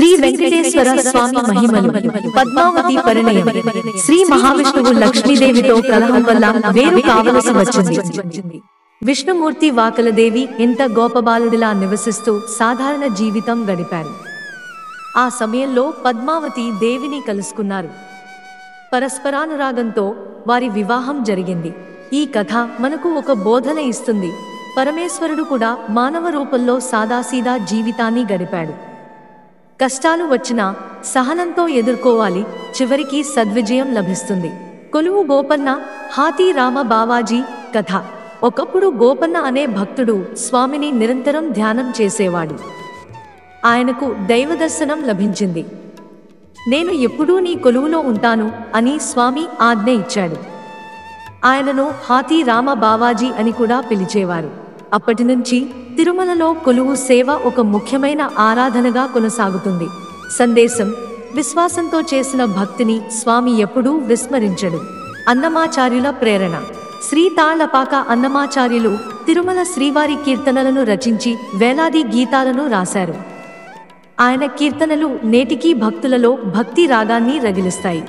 శ్రీ వెంకటేశ్వర స్వామి మహిమలు పద్మావతి పరిణయం శ్రీ మహావిష్ణువు లక్ష్మీదేవితో కలహం వల్ల వేరు కావలసి వచ్చింది. విష్ణుమూర్తి వాకలదేవి ఎంత గోపబాలుడిలా నివసిస్తూ సాధారణ జీవితం గడిపారు. ఆ సమయంలో పద్మావతి దేవిని కలుసుకున్నారు. పరస్పరానురాగంతో వారి వివాహం జరిగింది. ఈ కథ మనకు ఒక బోధన ఇస్తుంది. పరమేశ్వరుడు కూడా మానవ రూపంలో సాదాసీదా జీవితాన్ని గడిపాడు. కష్టాలు వచ్చినా సహనంతో ఎదుర్కోవాలి, చివరికి సద్విజయం లభిస్తుంది. కొలువు గోపన్న హాతీ రామ బావాజీ కథ. ఒకప్పుడు గోపన్న అనే భక్తుడు స్వామిని నిరంతరం ధ్యానం చేసేవాడు. ఆయనకు దైవదర్శనం లభించింది. నేను ఎప్పుడూ నీ కొలువులో ఉంటాను అని స్వామి ఆజ్ఞ ఇచ్చాడు. ఆయనను హాతీ రామ బావాజీ అని కూడా పిలిచేవారు. అప్పటి నుంచి తిరుమలలో కొలువు సేవ ఒక ముఖ్యమైన ఆరాధనగా కొనసాగుతుంది. సందేశం: విశ్వాసంతో చేసిన భక్తిని స్వామి ఎప్పుడూ విస్మరించడు. అన్నమాచార్యుల ప్రేరణ. శ్రీ తాళ్లపాక అన్నమాచార్యులు తిరుమల శ్రీవారి కీర్తనలను రచించి వేలాది గీతాలను రాశారు. ఆయన కీర్తనలు నేటికీ భక్తులలో భక్తి రాగాన్ని రగిలిస్తాయి.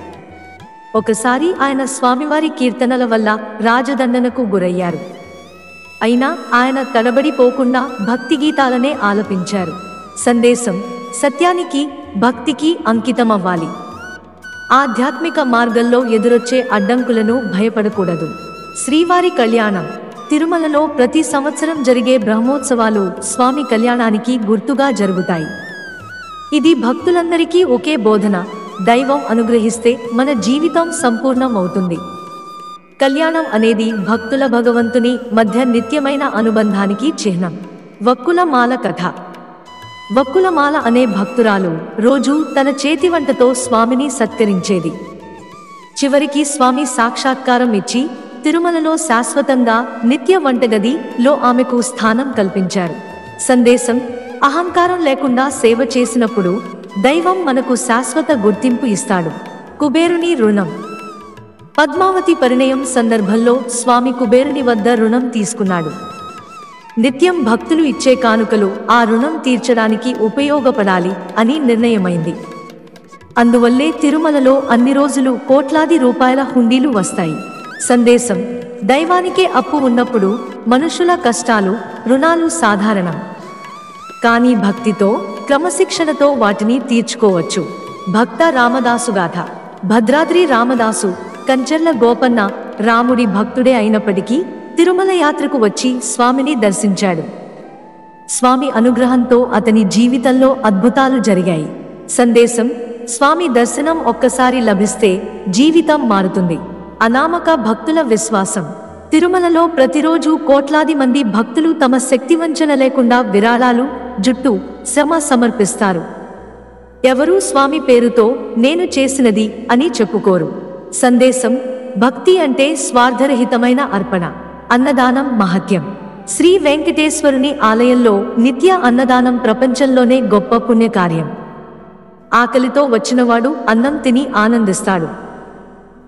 ఒకసారి ఆయన స్వామివారి కీర్తనల వల్ల రాజదండనకు గురయ్యారు. అయినా ఆయన తడబడిపోకుండా భక్తి గీతాలనే ఆలపించారు. సందేశం: సత్యానికి, భక్తికి అంకితమవ్వాలి. ఆధ్యాత్మిక మార్గంలో ఎదురొచ్చే అడ్డంకులను భయపడకూడదు. శ్రీవారి కళ్యాణం. తిరుమలలో ప్రతి సంవత్సరం జరిగే బ్రహ్మోత్సవాలు స్వామి కళ్యాణానికి గుర్తుగా జరుగుతాయి. ఇది భక్తులందరికీ ఒకే బోధన: దైవం అనుగ్రహిస్తే మన జీవితం సంపూర్ణం అవుతుంది. కళ్యాణం అనేది భక్తుల భగవంతుని మధ్య నిత్యమైన అనుబంధానికి చిహ్నం. వక్కులమాల కథ. వక్కులమాల అనే భక్తురాలు రోజూ తన చేతివంటతో స్వామిని సత్కరించేది. చివరికి స్వామి సాక్షాత్కారం ఇచ్చి తిరుమలలో శాశ్వతంగా నిత్య వంటగదిలో ఆమెకు స్థానం కల్పించారు. సందేశం: అహంకారం లేకుండా సేవ చేసినప్పుడు దైవం మనకు శాశ్వత గుర్తింపు ఇస్తాడు. కుబేరుని రుణం. పద్మావతి పరిణయం సందర్భంలో స్వామి కుబేరుని వద్ద రుణం తీసుకున్నాడు. నిత్యం భక్తులు ఇచ్చే కానుకలు ఆ రుణం తీర్చడానికి ఉపయోగపడాలి అని నిర్ణయమైంది. అందువల్లే తిరుమలలో అన్ని రోజులు కోట్లాది రూపాయల హుండీలు వస్తాయి. సందేశం: దైవానికే అప్పు ఉన్నప్పుడు మనుషుల కష్టాలు, రుణాలు సాధారణం. కానీ భక్తితో, క్రమశిక్షణతో వాటిని తీర్చుకోవచ్చు. భక్త రామదాసుగాథ. భద్రాద్రి రామదాసు కంచర్ల గోపన్న రాముడి భక్తుడే అయినప్పటికీ తిరుమల యాత్రకు వచ్చి స్వామిని దర్శించాడు. స్వామి అనుగ్రహంతో అతని జీవితంలో అద్భుతాలు జరిగాయి. సందేశం: స్వామి దర్శనం ఒక్కసారి లభిస్తే జీవితం మారుతుంది. అనామక భక్తుల విశ్వాసం. తిరుమలలో ప్రతిరోజు కోట్లాది మంది భక్తులు తమ శక్తివంచన లేకుండా విరాళాలు, జుట్టు, శ్రమ సమర్పిస్తారు. ఎవరూ స్వామి పేరుతో నేను చేసినది అని చెప్పుకోరు. సందేశం: భక్తి అంటే స్వార్థరహితమైన అర్పణ. అన్నదానం మహత్యం. శ్రీ వెంకటేశ్వరుని ఆలయంలో నిత్య అన్నదానం ప్రపంచంలోనే గొప్ప పుణ్యకార్యం. ఆకలితో వచ్చినవాడు అన్నం తిని ఆనందిస్తాడు.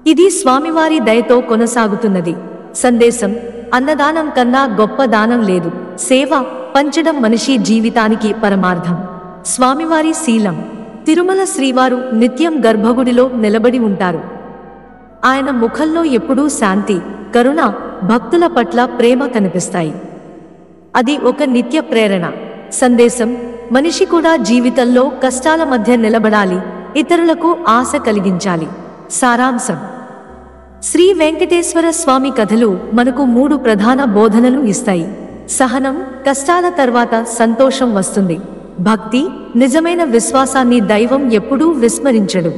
ఇది స్వామివారి దయతో కొనసాగుతున్నది. సందేశం: అన్నదానం కన్నా గొప్ప దానం లేదు. సేవ, పంచడం మనిషి జీవితానికి పరమార్థం. స్వామివారి శీలం. తిరుమల శ్రీవారు నిత్యం గర్భగుడిలో నిలబడి ఉంటారు. ఆయన ముఖంలో ఎప్పుడూ శాంతి, కరుణ, భక్తుల పట్ల ప్రేమ కనిపిస్తాయి. అది ఒక నిత్య ప్రేరణ. సందేశం: మనిషి కూడా జీవితంలో కష్టాల మధ్య నిలబడాలి, ఇతరులకు ఆశ కలిగించాలి. సారాంశం: శ్రీ వెంకటేశ్వర స్వామి కథలు మనకు 3 ప్రధాన బోధనలు ఇస్తాయి. సహనం. కష్టాల తర్వాత సంతోషం వస్తుంది. భక్తి. నిజమైన విశ్వాసాన్ని దైవం ఎప్పుడూ విస్మరించడు.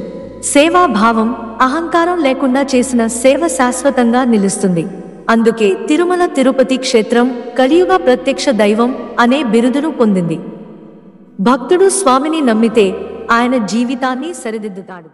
సేవాభావం. అహంకారం లేకుండా చేసిన సేవ శాశ్వతంగా నిలుస్తుంది. అందుకే తిరుమల తిరుపతి క్షేత్రం కలియుగ ప్రత్యక్ష దైవం అనే బిరుదును పొందింది. భక్తుడు స్వామిని నమ్మితే ఆయన జీవితాన్ని సరిదిద్దుతాడు.